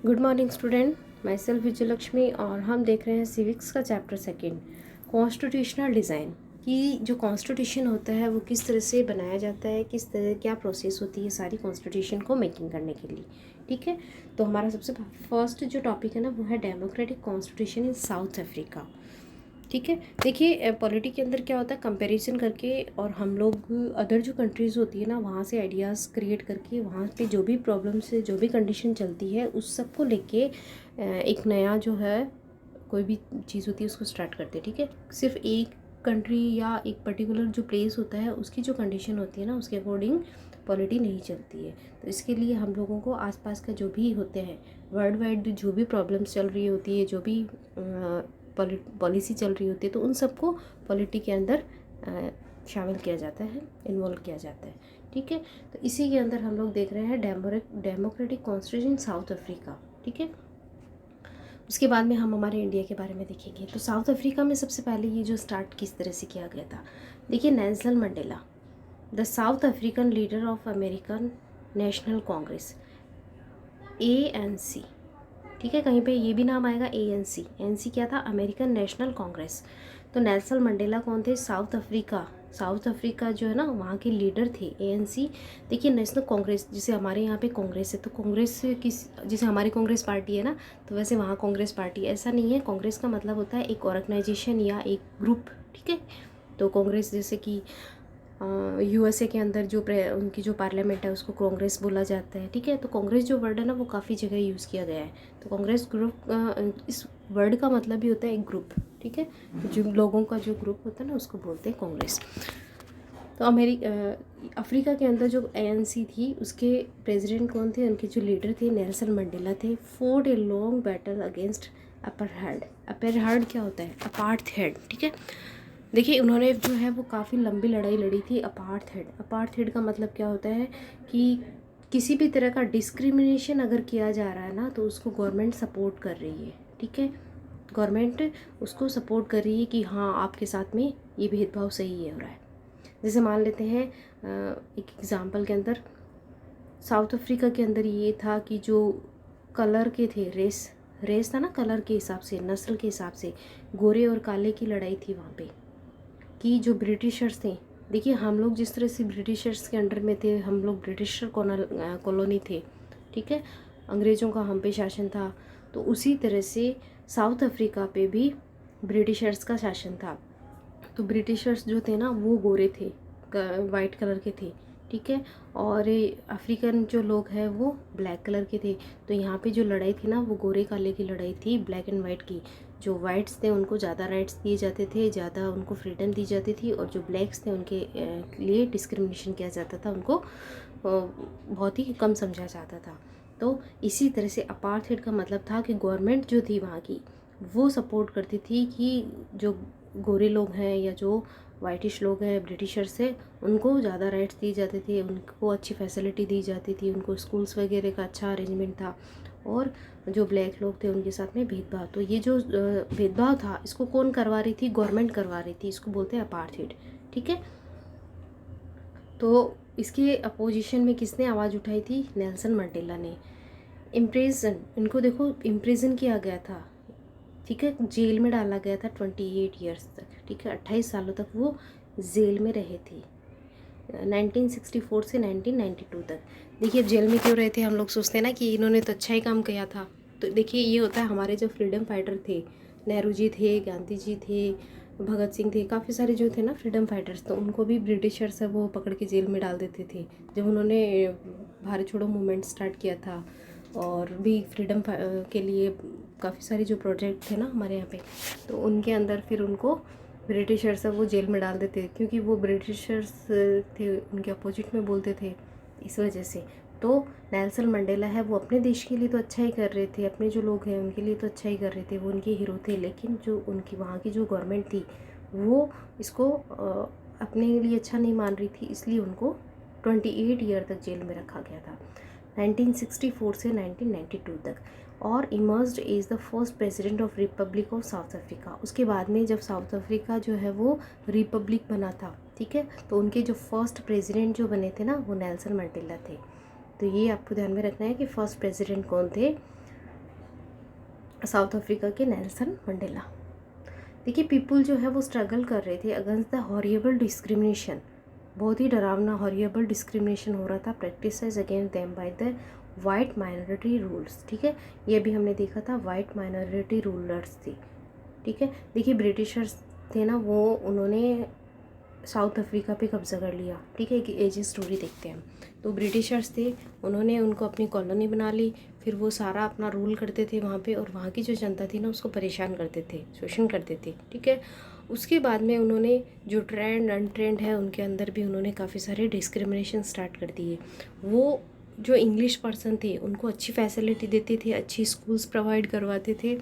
Good morning student, my self Vijayalakshmi और हम देख रहे हैं सिविक्स का चैप्टर सेकंड, कॉन्स्टिट्यूशनल डिज़ाइन। कि जो कॉन्स्टिट्यूशन होता है वो किस तरह से बनाया जाता है, किस तरह क्या प्रोसेस होती है सारी कॉन्स्टिट्यूशन को मेकिंग करने के लिए। ठीक है, तो हमारा सबसे फर्स्ट जो टॉपिक है ना वो है democratic constitution in south Africa. ठीक है, देखिए पॉलिटी के अंदर क्या होता है, कंपैरिजन करके और हम लोग अदर जो कंट्रीज़ होती है ना वहाँ से आइडियाज़ क्रिएट करके वहाँ पे जो भी प्रॉब्लम्स जो भी कंडीशन चलती है उस सब को लेके एक नया जो है कोई भी चीज़ होती है उसको स्टार्ट करते हैं। ठीक है, सिर्फ एक कंट्री या एक पर्टिकुलर जो प्लेस होता है उसकी जो कंडीशन होती है ना उसके अकॉर्डिंग पॉलिटी नहीं चलती है। तो इसके लिए हम लोगों को आसपास का जो भी होते हैं वर्ल्ड वाइड जो भी प्रॉब्लम्स चल रही होती है, जो भी पॉलिसी चल रही होती है, तो उन सबको पॉलिटी के अंदर शामिल किया जाता है, इन्वॉल्व किया जाता है। ठीक है, तो इसी के अंदर हम लोग देख रहे हैं डेमोक्रेटिक कॉन्स्टिट्यूशन साउथ अफ्रीका। ठीक है, उसके बाद में हम हमारे इंडिया के बारे में देखेंगे। तो साउथ अफ्रीका में सबसे पहले ये जो स्टार्ट किस तरह से किया गया था, देखिए Nelson Mandela, the south African leader of American national Congress, ANC। ठीक है, कहीं पे ये भी नाम आएगा ANC। ANC क्या था, अमेरिकन नेशनल कांग्रेस। तो नेल्सन मंडेला कौन थे, साउथ अफ्रीका जो है ना वहाँ के लीडर थे, ANC। देखिए नेशनल कांग्रेस, जैसे हमारे यहाँ पे कांग्रेस है तो कांग्रेस किस, जैसे हमारी कांग्रेस पार्टी है ना तो वैसे वहाँ कांग्रेस पार्टी, ऐसा नहीं है। कांग्रेस का मतलब होता है एक ऑर्गेनाइजेशन या एक ग्रुप। ठीक है, तो कांग्रेस जैसे कि USA के अंदर जो उनकी जो पार्लियामेंट है उसको कांग्रेस बोला जाता है। ठीक है, तो कांग्रेस जो वर्ड है ना वो काफ़ी जगह यूज़ किया गया है। तो कांग्रेस ग्रुप, इस वर्ड का मतलब भी होता है एक ग्रुप। ठीक है, जो लोगों का जो ग्रुप होता है ना उसको बोलते हैं कांग्रेस। तो अफ्रीका के अंदर जो ANC थी उसके प्रेसिडेंट कौन थे, उनके जो लीडर थे नेल्सन मंडेला थे। Ford a long battle against apartheid. Apartheid क्या होता है, अपार्थाइड। ठीक है, देखिए उन्होंने जो है वो काफ़ी लंबी लड़ाई लड़ी थी अपार्थाइड। अपार्थाइड का मतलब क्या होता है कि किसी भी तरह का डिस्क्रिमिनेशन अगर किया जा रहा है ना तो उसको गवर्नमेंट सपोर्ट कर रही है। ठीक है, गवर्नमेंट उसको सपोर्ट कर रही है कि हाँ आपके साथ में ये भेदभाव सही है हो रहा है। जैसे मान लेते हैं एक एग्ज़ाम्पल के अंदर साउथ अफ्रीका के अंदर ये था कि जो कलर के थे, रेस था ना, कलर के हिसाब से, नस्ल के हिसाब से गोरे और काले की लड़ाई थी वहाँ पे। कि जो ब्रिटिशर्स थे, देखिए हम लोग जिस तरह से ब्रिटिशर्स के अंडर में थे, हम लोग ब्रिटिशर कॉलोनी थे। ठीक है, अंग्रेज़ों का हम पे शासन था, तो उसी तरह से साउथ अफ्रीका पे भी ब्रिटिशर्स का शासन था। तो ब्रिटिशर्स जो थे ना वो गोरे थे, वाइट कलर के थे। ठीक है, और अफ्रीकन जो लोग हैं वो ब्लैक कलर के थे। तो यहाँ पे जो लड़ाई थी ना वो गोरे काले की लड़ाई थी, ब्लैक एंड वाइट की। जो वाइट्स थे उनको ज़्यादा राइट्स दिए जाते थे, ज़्यादा उनको फ्रीडम दी जाती थी, और जो ब्लैक्स थे उनके लिए डिस्क्रिमिनेशन किया जाता था, उनको बहुत ही कम समझा जाता था। तो इसी तरह से अपार्थाइड का मतलब था कि गवर्नमेंट जो थी वहाँ की वो सपोर्ट करती थी कि जो गोरे लोग हैं या जो वाइटिश लोग हैं, ब्रिटिशर्स से, उनको ज़्यादा राइट्स दिए जाते थे, उनको अच्छी फैसिलिटी दी जाती थी, उनको स्कूल्स वगैरह का अच्छा अरेंजमेंट था। और जो ब्लैक लोग थे उनके साथ में भेदभाव, तो ये जो भेदभाव था इसको कौन करवा रही थी, गवर्नमेंट करवा रही थी, इसको बोलते हैं अपार्थाइड। ठीक है, तो इसके अपोजिशन में किसने आवाज़ उठाई थी, नेल्सन मंडेला ने। इम्प्रिजन, इनको देखो इम्प्रिजन किया गया था। ठीक है, जेल में डाला गया था 28 ईयर्स तक। ठीक है, 28 सालों तक वो जेल में रहे थे, 1964 से 1992 तक। देखिए जेल में क्यों रहे थे, हम लोग सोचते हैं ना कि इन्होंने तो अच्छा ही काम किया था। तो देखिए ये होता है, हमारे जो फ्रीडम फाइटर थे, नेहरू जी थे, गांधी जी थे, भगत सिंह थे, काफ़ी सारे जो थे ना फ्रीडम फाइटर्स, तो उनको भी ब्रिटिशर्स है वो पकड़ के जेल में डाल देते थे जब उन्होंने भारत छोड़ो मूवमेंट स्टार्ट किया था। और भी फ्रीडम के लिए काफ़ी सारे जो प्रोजेक्ट थे ना हमारे यहाँ पे, तो उनके अंदर फिर उनको ब्रिटिशर्स वो जेल में डाल देते क्योंकि वो ब्रिटिशर्स थे उनके अपोजिट में बोलते थे, इस वजह से। तो नेल्सन मंडेला है वो अपने देश के लिए तो अच्छा ही कर रहे थे, अपने जो लोग हैं उनके लिए तो अच्छा ही कर रहे थे, वो उनके हीरो थे। लेकिन जो उनकी वहाँ की जो गवर्नमेंट थी वो इसको अपने लिए अच्छा नहीं मान रही थी, इसलिए उनको 28 ईयर तक जेल में रखा गया था, 1964 से 1992 तक। और emerged is the first president of Republic of south Africa. उसके बाद में जब साउथ अफ्रीका जो है वो रिपब्लिक बना था, ठीक है, तो उनके जो फर्स्ट प्रेसिडेंट जो बने थे ना वो नेल्सन मंडेला थे। तो ये आपको ध्यान में रखना है कि फर्स्ट प्रेसिडेंट कौन थे, साउथ अफ्रीका के नेल्सन मंडेला। देखिए पीपल जो है वो स्ट्रगल कर रहे थे अगेंस्ट द हॉरिएबल डिस्क्रिमिनेशन, बहुत ही डरावना हॉरिएबल डिस्क्रिमिनेशन हो रहा था practised against them by the white minority rules. ठीक है, ये भी हमने देखा था, वाइट माइनॉरिटी रूलर्स थी। ठीक है, देखिए ब्रिटिशर्स थे ना, वो उन्होंने साउथ अफ्रीका पे कब्जा कर लिया। ठीक है, एक एजी स्टोरी देखते हैं हम। तो ब्रिटिशर्स थे, उन्होंने उनको अपनी कॉलोनी बना ली, फिर वो सारा अपना रूल करते थे वहाँ पे, और वहाँ की जो जनता थी ना उसको परेशान करते थे, शोषण करते थे। ठीक है, उसके बाद में उन्होंने जो ट्रेंड अनट्रेंड है उनके अंदर भी उन्होंने काफ़ी सारे डिस्क्रिमिनेशन स्टार्ट कर दिए। वो जो इंग्लिश पर्सन थे उनको अच्छी फैसिलिटी देते थे, अच्छी स्कूल्स प्रोवाइड करवाते थे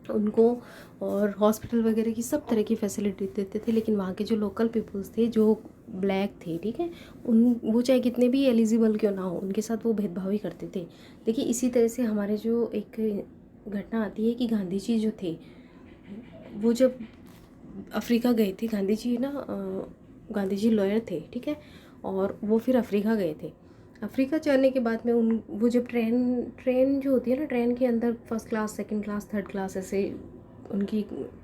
उनको, और हॉस्पिटल वगैरह की सब तरह की फैसिलिटी देते थे। लेकिन वहाँ के जो लोकल पीपल्स थे जो ब्लैक थे, ठीक है, उन वो चाहे कितने भी एलिजिबल क्यों ना हो उनके साथ वो भेदभाव ही करते थे। देखिए इसी तरह से हमारे जो एक घटना आती है कि गांधी जी जो थे वो जब अफ्रीका गए थे, गांधी जी ना गांधी जी लॉयर थे। ठीक है, और वो फिर अफ्रीका गए थे। अफ्रीका जाने के बाद में वो जब ट्रेन जो होती है ना, ट्रेन के अंदर first class, second class, third class, ऐसे उनकी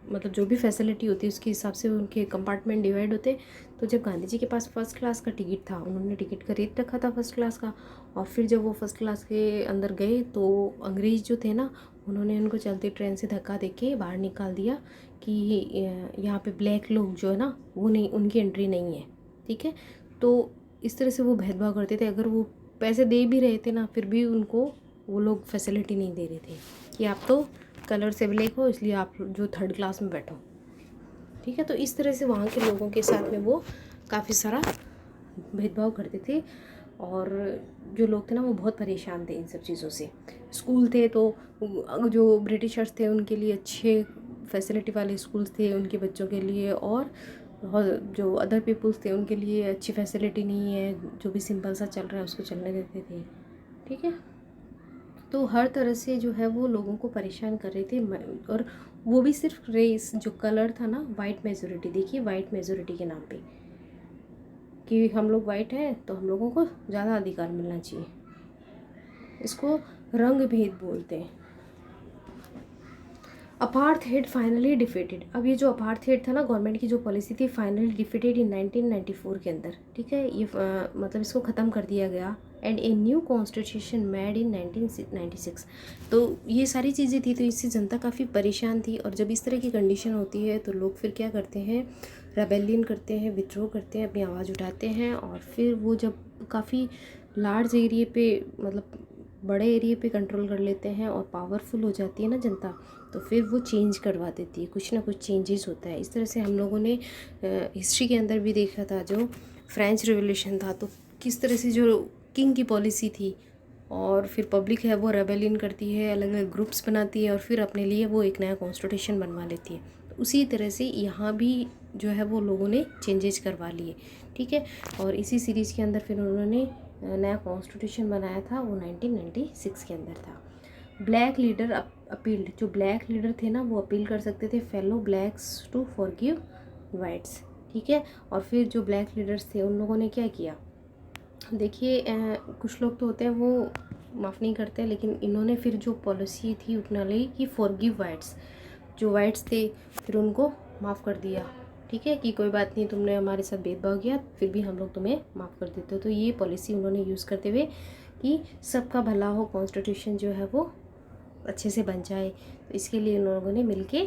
मतलब जो भी फैसिलिटी होती है उसके हिसाब से उनके कंपार्टमेंट डिवाइड होते। तो जब गांधी जी के पास फर्स्ट क्लास का टिकट था, उन्होंने टिकट खरीद रखा था फर्स्ट क्लास का, और फिर जब वो फर्स्ट क्लास के अंदर गए तो अंग्रेज़ जो थे ना उन्होंने उनको चलती ट्रेन से धक्का दे के बाहर निकाल दिया कि यहाँ पे ब्लैक लोग जो है ना वो नहीं, उनकी एंट्री नहीं है। ठीक है, तो इस तरह से वो भेदभाव करते थे। अगर वो पैसे दे भी रहे थे ना फिर भी उनको वो लोग फैसिलिटी नहीं दे रहे थे कि आप तो कलर से ब्लैक हो इसलिए आप जो थर्ड क्लास में बैठो। ठीक है, तो इस तरह से वहाँ के लोगों के साथ में वो काफ़ी सारा भेदभाव करते थे, और जो लोग थे ना वो बहुत परेशान थे इन सब चीज़ों से। स्कूल थे तो जो ब्रिटिशर्स थे उनके लिए अच्छे फैसिलिटी वाले स्कूल्स थे उनके बच्चों के लिए, और जो अदर पीपल्स थे उनके लिए अच्छी फैसिलिटी नहीं है, जो भी सिंपल सा चल रहा है उसको चलने देते थे। ठीक है, तो हर तरह से जो है वो लोगों को परेशान कर रहे थे, और वो भी सिर्फ रेस जो कलर था ना, वाइट मेजोरिटी। देखिए वाइट मेजोरिटी के नाम पे कि हम लोग वाइट हैं तो हम लोगों को ज़्यादा अधिकार मिलना चाहिए, इसको रंग भेद बोलते हैं। Apartheid finally defeated. अब ये जो अपार्थेड था ना, गवर्नमेंट की जो पॉलिसी थी, फाइनली डिफीटेड इन 1994 के अंदर। ठीक है, ये मतलब इसको ख़त्म कर दिया गया, and a new constitution made in 1996। तो ये सारी चीज़ें थी, तो इससे जनता काफ़ी परेशान थी, और जब इस तरह की कंडीशन होती है तो लोग फिर क्या करते हैं, रेबेलियन करते हैं, विद्रोह करते हैं, अपनी आवाज़ उठाते हैं, और फिर वो जब काफ़ी लार्ज एरिए पे, मतलब बड़े एरिए पे कंट्रोल कर लेते हैं और पावरफुल हो जाती है ना जनता, तो फिर वो चेंज करवा देती है, कुछ ना कुछ चेंजेस होता है। इस तरह से हम लोगों ने हिस्ट्री के अंदर भी देखा था, जो फ्रेंच रिवॉल्यूशन था तो किस तरह से जो किंग की पॉलिसी थी, और फिर पब्लिक है वो रेबेलियन करती है, अलग अलग ग्रुप्स बनाती है, और फिर अपने लिए वो एक नया कॉन्स्टिट्यूशन बनवा लेती है। तो उसी तरह से यहाँ भी जो है वो लोगों ने चेंजेस करवा लिए। ठीक है, और इसी सीरीज़ के अंदर फिर उन्होंने नया कॉन्स्टिट्यूशन बनाया था, वो 1996 के अंदर था। ब्लैक लीडर अपील्ड, जो ब्लैक लीडर थे ना वो अपील कर सकते थे fellow blacks to forgive whites. ठीक है, और फिर जो ब्लैक लीडर्स थे उन लोगों ने क्या किया, देखिए कुछ लोग तो होते हैं वो माफ़ नहीं करते, लेकिन इन्होंने फिर जो पॉलिसी थी अपना ली कि फॉरगिव वाइट्स, जो वाइट्स थे फिर उनको माफ़ कर दिया। ठीक है, कि कोई बात नहीं, तुमने हमारे साथ भेदभाव किया फिर भी हम लोग तुम्हें माफ़ कर देते हो। तो ये पॉलिसी उन्होंने यूज़ करते हुए कि सबका भला हो, कॉन्स्टिट्यूशन जो है वो अच्छे से बन जाए, तो इसके लिए उन लोगों ने मिलके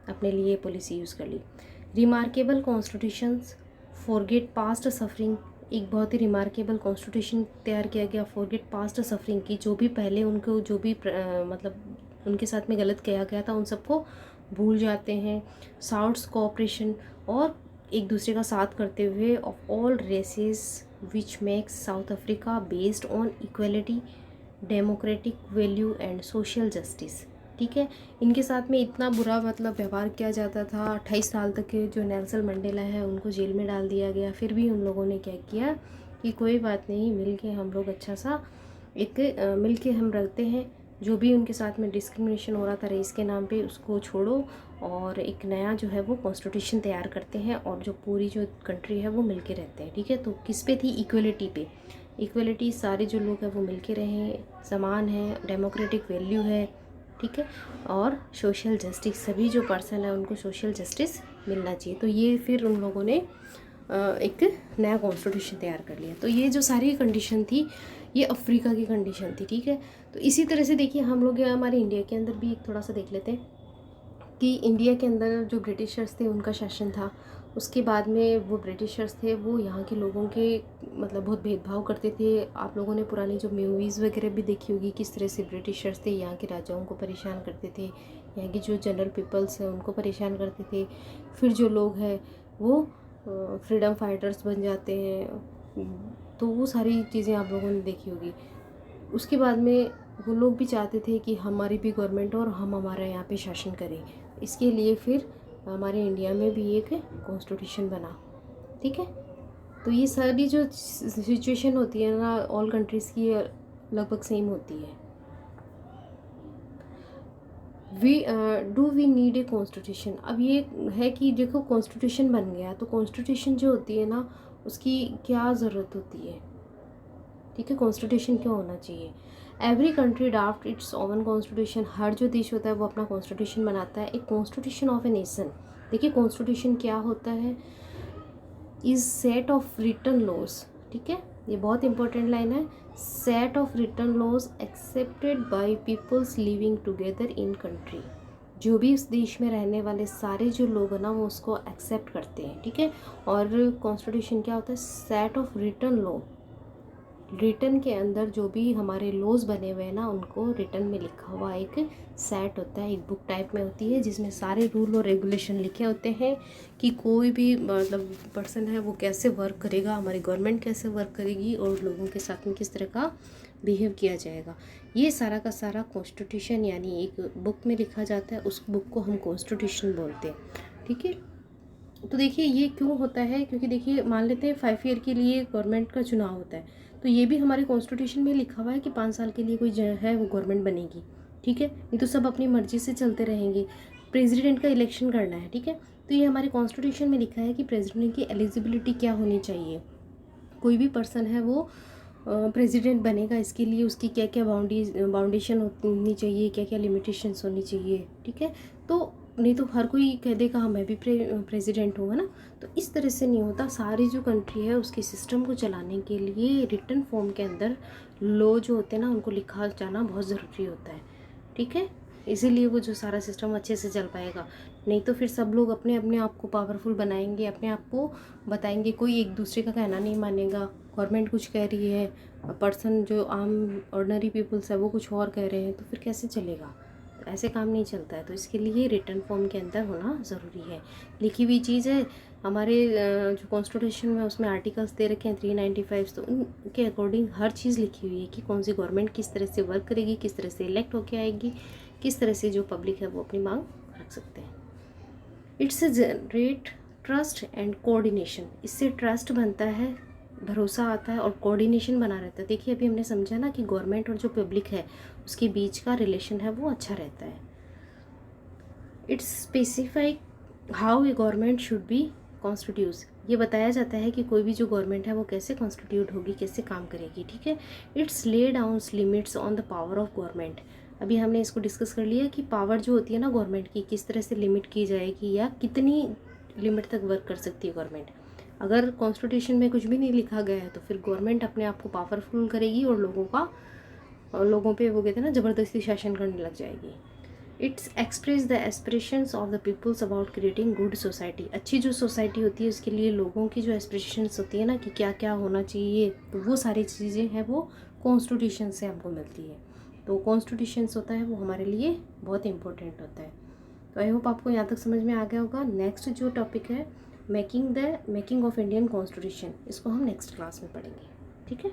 अपने लिए पॉलिसी यूज़ कर ली। Remarkable constitutions forget past suffering, एक बहुत ही रिमार्केबल कॉन्स्टिट्यूशन तैयार किया गया फॉरगेट पास्ट सफरिंग की, जो भी पहले उनको जो भी मतलब उनके साथ में गलत किया गया था उन सबको भूल जाते हैं। साउथ्स कोऑपरेशन, और एक दूसरे का साथ करते हुए of all races which makes South Africa based on equality, democratic value and social justice. ठीक है, इनके साथ में इतना बुरा मतलब व्यवहार किया जाता था। 28 साल तक के जो नेल्सन मंडेला है उनको जेल में डाल दिया गया, फिर भी उन लोगों ने क्या किया कि कोई बात नहीं, मिल के हम लोग अच्छा सा एक मिल के हम रखते हैं, जो भी उनके साथ में डिस्क्रिमिनेशन हो रहा था रेस के नाम पे उसको छोड़ो, और एक नया जो है वो कॉन्स्टिट्यूशन तैयार करते हैं, और जो पूरी जो कंट्री है वो मिल के रहते हैं। ठीक है, तो किस पे थी, इक्वलिटी पे। इक्वलिटी, सारे जो लोग हैं वो मिल के रहें, समान है, डेमोक्रेटिक वैल्यू है। ठीक ठीक है, और सोशल जस्टिस, सभी जो पर्सन है उनको सोशल जस्टिस मिलना चाहिए। तो ये फिर उन लोगों ने एक नया कॉन्स्टिट्यूशन तैयार कर लिया। तो ये जो सारी कंडीशन थी ये अफ्रीका की कंडीशन थी, ठीक है। तो इसी तरह से देखिए हम लोग हमारे इंडिया के अंदर भी एक थोड़ा सा देख लेते हैं कि इंडिया के अंदर जो ब्रिटिशर्स थे उनका शासन था। उसके बाद में वो ब्रिटिशर्स थे वो यहाँ के लोगों के मतलब बहुत भेदभाव करते थे। आप लोगों ने पुरानी जो मूवीज़ वगैरह भी देखी होगी, किस तरह से ब्रिटिशर्स थे यहाँ के राजाओं को परेशान करते थे, यहाँ की जो जनरल पीपल्स हैं उनको परेशान करते थे। फिर जो लोग हैं वो फ्रीडम फाइटर्स बन जाते हैं। तो वो सारी चीज़ें आप लोगों ने देखी होगी। उसके बाद में वो लोग भी चाहते थे कि हमारी भी गवर्नमेंट और हम हमारा यहाँ पे शासन करें। इसके लिए फिर हमारे इंडिया में भी एक कॉन्स्टिट्यूशन बना, ठीक है। तो ये सारी जो सिचुएशन होती है ना ऑल कंट्रीज़ की लगभग सेम होती है। We need a constitution. अब ये है कि देखो कॉन्स्टिट्यूशन बन गया तो कॉन्स्टिट्यूशन जो होती है ना उसकी क्या ज़रूरत होती है, ठीक है। कॉन्स्टिट्यूशन क्यों होना चाहिए? Every country draft its own constitution. हर जो देश होता है वो अपना कॉन्स्टिट्यूशन बनाता है। एक कॉन्स्टिट्यूशन ऑफ ए नेशन, देखिए कॉन्स्टिट्यूशन क्या होता है, is set of written laws, ठीक है। ये बहुत इंपॉर्टेंट लाइन है। Set of written laws accepted by peoples living together in country. जो भी उस देश में रहने वाले सारे जो लोग हैं ना वो उसको एक्सेप्ट करते हैं, ठीक है। और कॉन्स्टिट्यूशन क्या होता है? Set of written law. Written के अंदर जो भी हमारे लॉज बने हुए हैं ना उनको रिटन में लिखा हुआ एक सेट होता है, एक बुक टाइप में होती है जिसमें सारे रूल और रेगुलेशन लिखे होते हैं कि कोई भी मतलब पर्सन है वो कैसे वर्क करेगा, हमारी गवर्नमेंट कैसे वर्क करेगी और लोगों के साथ में किस तरह का बिहेव किया जाएगा। ये सारा का सारा कॉन्स्टिट्यूशन यानी एक बुक में लिखा जाता है। उस बुक को हम कॉन्स्टिट्यूशन बोलते हैं, ठीक है। तो देखिए ये क्यों होता है, क्योंकि देखिए मान लेते हैं 5 ईयर के लिए गवर्नमेंट का चुनाव होता है तो ये भी हमारे कॉन्स्टिट्यूशन में लिखा हुआ है कि 5 साल के लिए कोई जो है वो गवर्नमेंट बनेगी, ठीक है। नहीं तो सब अपनी मर्जी से चलते रहेंगे। प्रेसिडेंट का इलेक्शन करना है, ठीक है। तो ये हमारे कॉन्स्टिट्यूशन में लिखा है कि प्रेसिडेंट की एलिजिबिलिटी क्या होनी चाहिए, कोई भी पर्सन है वो प्रेसिडेंट बनेगा इसके लिए उसकी क्या क्या बाउंडेशन होनी चाहिए, क्या क्या लिमिटेशंस होनी चाहिए, ठीक है। तो नहीं तो हर कोई कह देगा हाँ मैं भी प्रेसिडेंट हूँ, है ना। तो इस तरह से नहीं होता। सारी जो कंट्री है उसके सिस्टम को चलाने के लिए रिटन फॉर्म के अंदर लॉ जो होते हैं ना उनको लिखा जाना बहुत ज़रूरी होता है, ठीक है। इसीलिए वो जो सारा सिस्टम अच्छे से चल पाएगा। नहीं तो फिर सब लोग अपने अपने आप को पावरफुल बनाएंगे, अपने आप को बताएंगे, कोई एक दूसरे का कहना नहीं मानेगा। गवर्नमेंट कुछ कह रही है, पर्सन जो आम ऑर्डिनरी पीपल्स है वो कुछ और कह रहे हैं, तो फिर कैसे चलेगा? तो ऐसे काम नहीं चलता है। तो इसके लिए रिटन फॉर्म के अंदर होना ज़रूरी है। लिखी हुई चीज़ है हमारे जो कॉन्स्टिट्यूशन में उसमें आर्टिकल्स दे रखे हैं 395, तो उनके अकॉर्डिंग हर चीज़ लिखी हुई है कि कौन सी गवर्नमेंट किस तरह से वर्क करेगी, किस तरह से इलेक्ट होके आएगी, किस तरह से जो पब्लिक है वो अपनी मांग रख सकते हैं। It's a generate trust and coordination. इससे ट्रस्ट बनता है, भरोसा आता है और कोऑर्डिनेशन बना रहता है। देखिए अभी हमने समझा ना कि गवर्नमेंट और जो पब्लिक है उसके बीच का रिलेशन है वो अच्छा रहता है। It's specify how a government should be constitute. ये बताया जाता है कि कोई भी जो गवर्नमेंट है वो कैसे कॉन्स्टिट्यूट होगी, कैसे काम करेगी, ठीक है। It's lay down limits on the power of government. अभी हमने इसको डिस्कस कर लिया कि पावर जो होती है ना गवर्नमेंट की किस तरह से लिमिट की जाएगी या कितनी लिमिट तक वर्क कर सकती है गवर्नमेंट। अगर कॉन्स्टिट्यूशन में कुछ भी नहीं लिखा गया है तो फिर गवर्नमेंट अपने आप को पावरफुल करेगी और लोगों पे वो कहते हैं ना ज़बरदस्ती शासन करने लग जाएगी। It's express the aspirations of the peoples about creating good society. अच्छी जो सोसाइटी होती है उसके लिए लोगों की जो एस्पिरेशंस होती है ना कि क्या क्या होना चाहिए, तो वो सारी चीज़ें हैं वो कॉन्स्टिट्यूशन से हमको मिलती है। तो कॉन्स्टिट्यूशंस होता है वो हमारे लिए बहुत इंपॉर्टेंट होता है। तो आई होप आपको यहाँ तक समझ में आ गया होगा। नेक्स्ट जो टॉपिक है मेकिंग ऑफ इंडियन कॉन्स्टिट्यूशन, इसको हम नेक्स्ट क्लास में पढ़ेंगे, ठीक है।